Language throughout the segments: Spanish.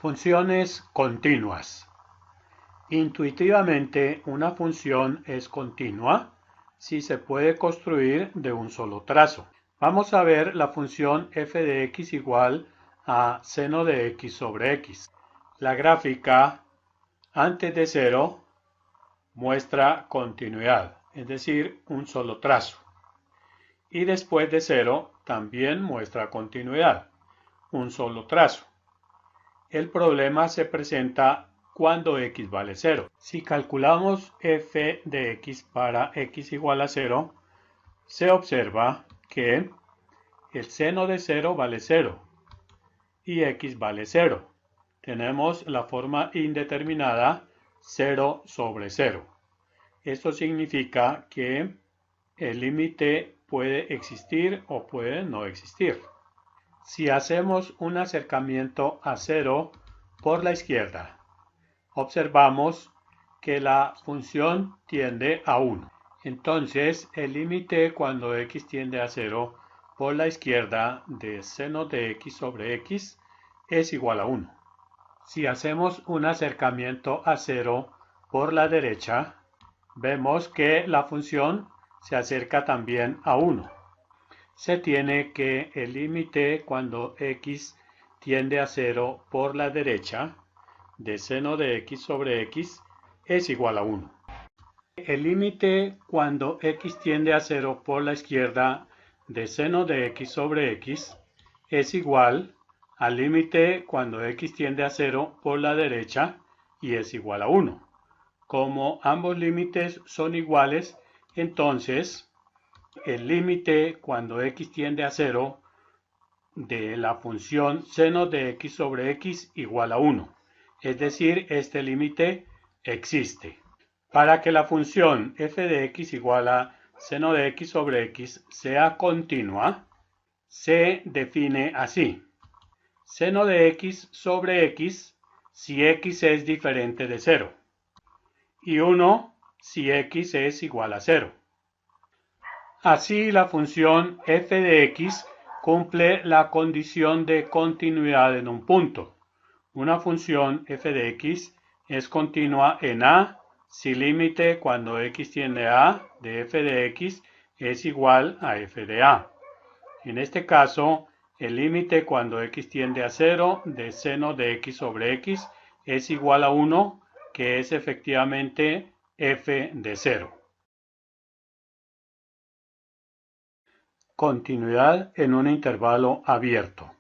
Funciones continuas. Intuitivamente, una función es continua si se puede construir de un solo trazo. Vamos a ver la función f de x igual a seno de x sobre x. La gráfica antes de 0 muestra continuidad, es decir, un solo trazo. Y después de 0 también muestra continuidad, un solo trazo. El problema se presenta cuando x vale 0. Si calculamos f de x para x igual a 0, se observa que el seno de 0 vale 0 y x vale 0. Tenemos la forma indeterminada 0 sobre 0. Esto significa que el límite puede existir o puede no existir. Si hacemos un acercamiento a 0 por la izquierda, observamos que la función tiende a 1. Entonces, el límite cuando x tiende a 0 por la izquierda de seno de x sobre x es igual a 1. Si hacemos un acercamiento a 0 por la derecha, vemos que la función se acerca también a 1. Se tiene que el límite cuando x tiende a 0 por la derecha de seno de x sobre x es igual a 1. El límite cuando x tiende a 0 por la izquierda de seno de x sobre x es igual al límite cuando x tiende a 0 por la derecha y es igual a 1. Como ambos límites son iguales, entonces el límite cuando x tiende a 0 de la función seno de x sobre x igual a 1. Es decir, este límite existe. Para que la función f de x igual a seno de x sobre x sea continua, se define así. Seno de x sobre x si x es diferente de 0. Y 1 si x es igual a 0. Así, la función f de x cumple la condición de continuidad en un punto. Una función f de x es continua en A si límite cuando x tiende a A de f de x es igual a f de A. En este caso, el límite cuando x tiende a 0 de seno de x sobre x es igual a 1, que es efectivamente f de 0. Continuidad en un intervalo abierto.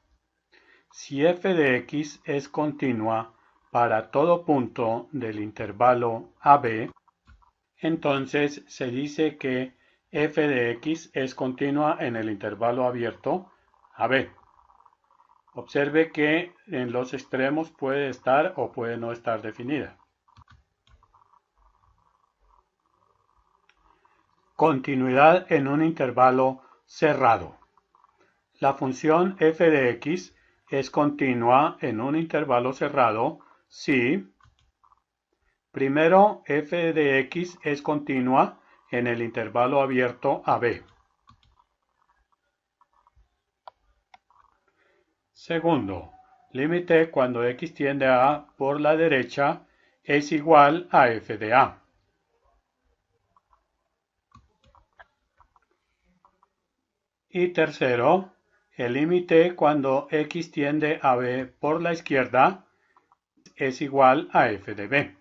Si f de x es continua para todo punto del intervalo AB, entonces se dice que f de x es continua en el intervalo abierto AB. Observe que en los extremos puede estar o puede no estar definida. Continuidad en un intervalo cerrado. La función f de x es continua en un intervalo cerrado si, primero, f de x es continua en el intervalo abierto AB. Segundo, límite cuando x tiende a A por la derecha es igual a f de A. Y tercero, el límite cuando x tiende a B por la izquierda es igual a f de B.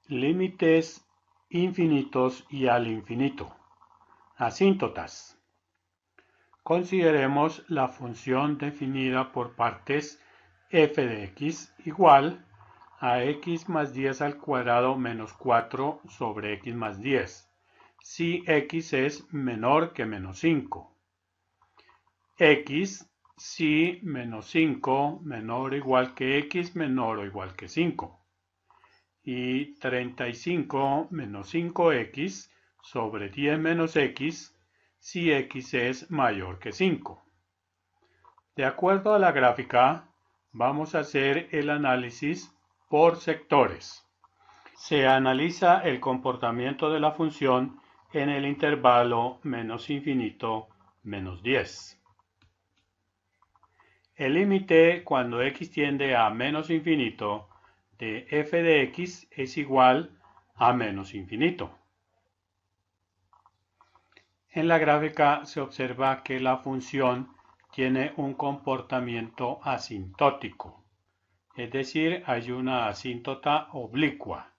Límites infinitos y al infinito. Asíntotas. Consideremos la función definida por partes f de x igual a x más 10 al cuadrado menos 4 sobre x más 10, si x es menor que menos 5. X si menos 5 menor o igual que x menor o igual que 5. Y 35 menos 5x sobre 10 menos x si x es mayor que 5. De acuerdo a la gráfica, vamos a hacer el análisis por sectores. Se analiza el comportamiento de la función en el intervalo menos infinito menos 10. El límite cuando x tiende a menos infinito de f de x es igual a menos infinito. En la gráfica se observa que la función tiene un comportamiento asintótico, es decir, hay una asíntota oblicua,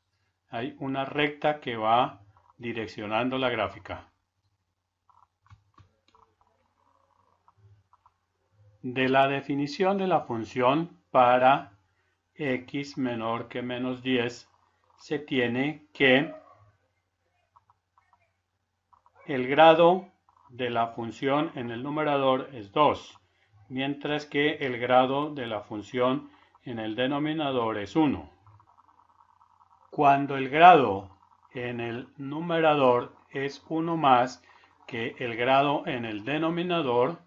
hay una recta que va direccionando la gráfica. De la definición de la función para x menor que menos 10, se tiene que el grado de la función en el numerador es 2, mientras que el grado de la función en el denominador es 1. Cuando el grado en el numerador es 1 más que el grado en el denominador,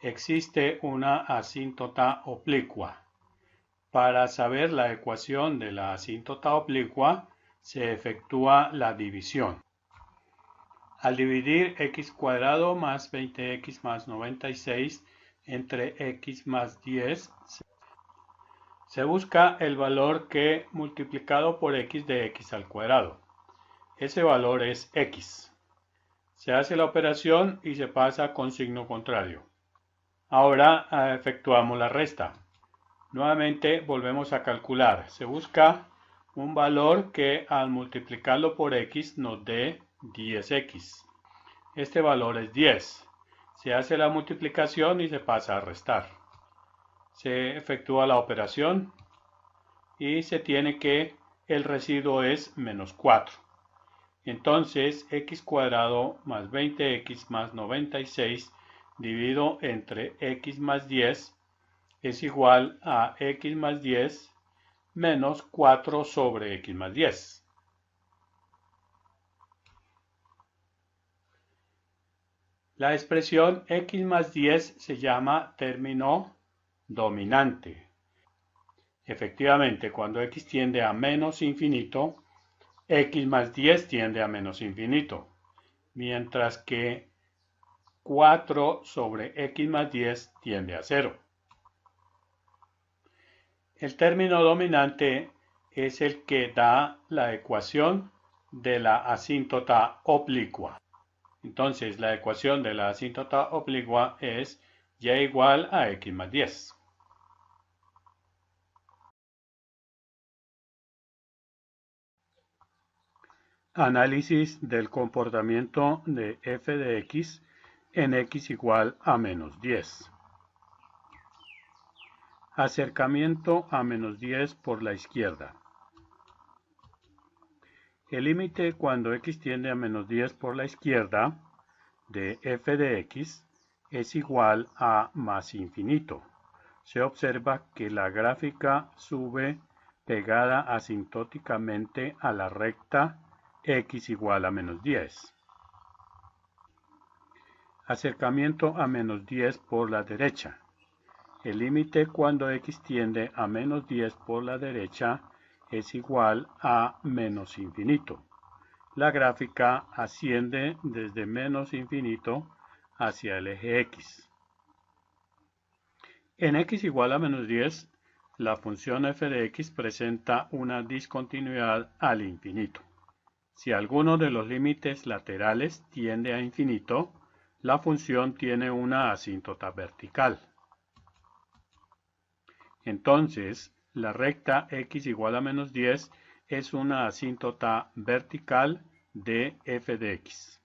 existe una asíntota oblicua. Para saber la ecuación de la asíntota oblicua, se efectúa la división. Al dividir x cuadrado más 20x más 96 entre x más 10, se busca el valor que multiplicado por x de x al cuadrado. Ese valor es x. Se hace la operación y se pasa con signo contrario. Ahora efectuamos la resta. Nuevamente volvemos a calcular. Se busca un valor que al multiplicarlo por x nos dé 10x. Este valor es 10. Se hace la multiplicación y se pasa a restar. Se efectúa la operación y se tiene que el residuo es menos 4. Entonces x cuadrado más 20x más 96 dividido entre x más 10 es igual a x más 10 menos 4 sobre x más 10. La expresión x más 10 se llama término dominante. Efectivamente, cuando x tiende a menos infinito, x más 10 tiende a menos infinito, mientras que 4 sobre x más 10 tiende a 0. El término dominante es el que da la ecuación de la asíntota oblicua. Entonces, la ecuación de la asíntota oblicua es y igual a x más 10. Análisis del comportamiento de f de x en x igual a menos 10. Acercamiento a menos 10 por la izquierda. El límite cuando x tiende a menos 10 por la izquierda de f de x es igual a más infinito. Se observa que la gráfica sube pegada asintóticamente a la recta x igual a menos 10. Acercamiento a menos 10 por la derecha. El límite cuando x tiende a menos 10 por la derecha es igual a menos infinito. La gráfica asciende desde menos infinito hacia el eje x. En x igual a menos 10, la función f de x presenta una discontinuidad al infinito. Si alguno de los límites laterales tiende a infinito, la función tiene una asíntota vertical. Entonces, la recta x igual a menos 10 es una asíntota vertical de f de x.